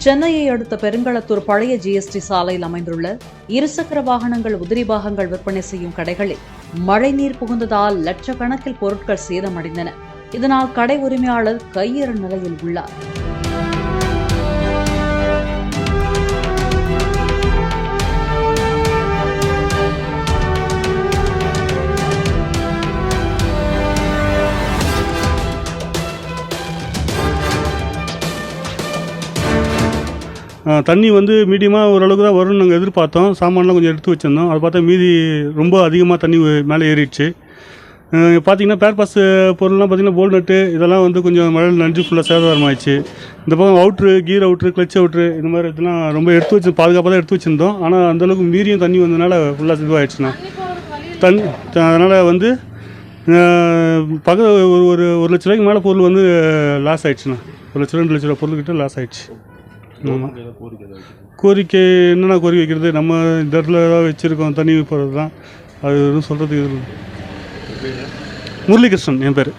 சென்னையை அடுத்த பெருங்களத்தூர் பழைய ஜிஎஸ்டி சாலையில் அமைந்துள்ள இருசக்கர வாகனங்கள் உதிரி பாகங்கள் விற்பனை செய்யும் கடைகளில் மழைநீர் புகுந்ததால் லட்சக்கணக்கில் பொருட்கள் சேதமடைந்தன. இதனால் கடை உரிமையாளர் கையேறு நிலையில் உள்ளார். தண்ணி மீடியமாக ஓரளவுக்கு தான் வரும்னு நாங்கள் எதிர்பார்த்தோம். சாமான்லாம் கொஞ்சம் எடுத்து வச்சுருந்தோம். அதை பார்த்தா மீதி ரொம்ப அதிகமாக தண்ணி மேலே ஏறிடுச்சு. பார்த்திங்கன்னா பேர்பாஸ் பொருள்லாம் பார்த்திங்கன்னா போல்நட்டு இதெல்லாம் கொஞ்சம் மழையில் நஞ்சு ஃபுல்லாக சேதாரமாகிடுச்சு. இந்த பக்கம் அவுட்ரு, கீர் அவுட்ரு, கிளச் அவுட்ரு இந்த மாதிரி இதெல்லாம் ரொம்ப எடுத்து வச்சு பாதுகாப்பாக தான் எடுத்து வச்சுருந்தோம். ஆனால் அந்தளவுக்கு மீறியும் தண்ணி வந்ததுனால ஃபுல்லாக இதுவாகிடுச்சுண்ணா. அதனால் பக்கம் ஒரு 1 லட்ச ரூபாய்க்கு மேலே பொருள் லாஸ் ஆகிடுச்சுண்ணா. 1 லட்ச ரூபா 2 லட்ச ரூபா பொருள்கிட்ட லாஸ் ஆகிடுச்சு. ஆமாம். கோரிக்கை என்னென்ன கோரிக்கை வைக்கிறது, நம்ம இந்த இடத்துல ஏதாவது வச்சுருக்கோம் தண்ணி போகிறது தான். அது எதுவும் சொல்கிறதுக்கு முரளிகிருஷ்ணன் என் பேர்.